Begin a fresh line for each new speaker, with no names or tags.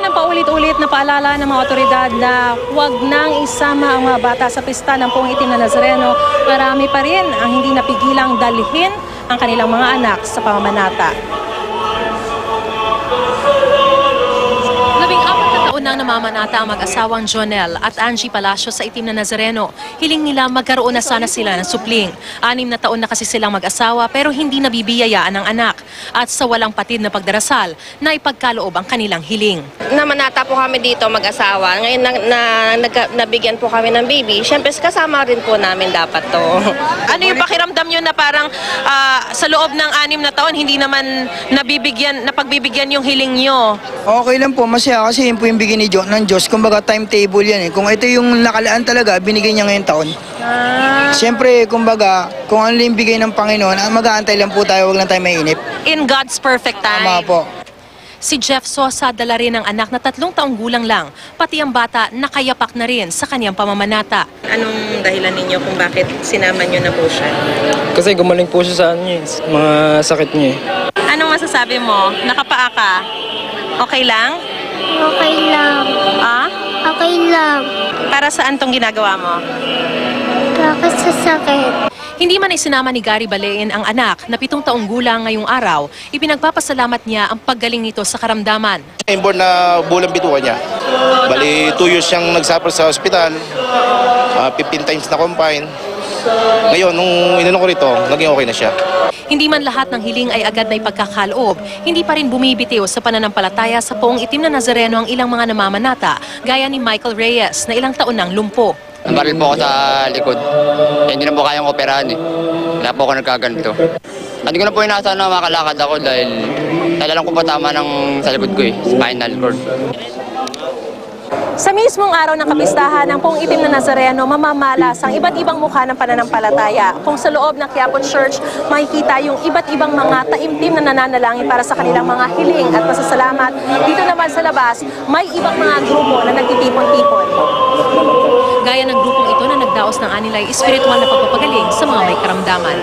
ang paulit-ulit na paalala ng mga otoridad na huwag nang isama ang mga bata sa pista ng Poong Itim na Nazareno, marami pa rin ang hindi napigilang dalhin ang kanilang mga anak sa pamamanata. 14 na taon nang namamanata ang mag-asawang Jonel at Angie Palacio sa Itim na Nazareno. Hiling nila magkaroon na sana sila ng supling. 6 na taon na kasi silang mag-asawa pero hindi nabibiyayaan ng anak. At sa walang patid na pagdarasal, na ipagkaloob ang kanilang hiling.
Namanata po kami dito mag-asawa. Ngayon nabigyan po kami ng baby. Siyempre kasama rin po namin dapat to.
Ano yung pakiramdam nyo na parang sa loob ng 6 na taon hindi naman napagbibigyan yung hiling nyo?
Okay lang po, masaya kasi yun po yung bigyan ng Diyos. Kumbaga timetable yan eh. Kung ito yung nakalaan talaga, binigay niya ngayong taon. Siyempre, kumbaga, kung ano yung bigay ng Panginoon, mag-aantay lang po tayo, wag lang tayo mainip.
In God's perfect time.
Tama po.
Si Jeff Sosa dala rin ng anak na 3 taong gulang lang, pati ang bata nakayapak na rin sa kanyang pamamanata.
Anong dahilan ninyo kung bakit sinama nyo na po siya?
Kasi gumaling po siya sa mga sakit niya.
Anong masasabi mo? Nakapaa ka? Okay lang?
Okay lang.
Ah?
Okay lang.
Para saan tong ginagawa mo?
Bakit sa sakit?
Hindi man isinama ni Gary Balein ang anak na 7 taong gulang ngayong araw, ipinagpapasalamat niya ang paggaling nito sa karamdaman.
Inborn na bulang bituan niya. Bali, 2 years siyang nagsuffer sa ospital, 15 times na confine. Ngayon, nung inanong ko rito, naging okay na siya.
Hindi man lahat ng hiling ay agad na ipagkakaloob, hindi pa rin bumibitiw sa pananampalataya sa Poong Itim na Nazareno ang ilang mga namamanata, gaya ni Michael Reyes na ilang taon nang lumpo.
Nabaril po ako sa likod. Hindi na po kayang operahan eh. Kaya po ako nagkaganito. Hindi ko na po inaasahan na makalakad ako dahil talagang ko pa tama ng sa likod ko eh, spinal cord.
Sa mismong araw ng kapistahan ng Poong Itim na Nazareno, mamamalas ang iba't ibang mukha ng pananampalataya. Kung sa loob ng Quiapo Church, makikita yung iba't ibang mga taimtim na nananalangin para sa kanilang mga hiling at pasasalamat. Dito naman sa labas, may ibang mga grupo na nagtitipon-tipon. Gaya ng grupong ito na nagdaos ng anilay espiritual na pagpapagaling sa mga may karamdaman.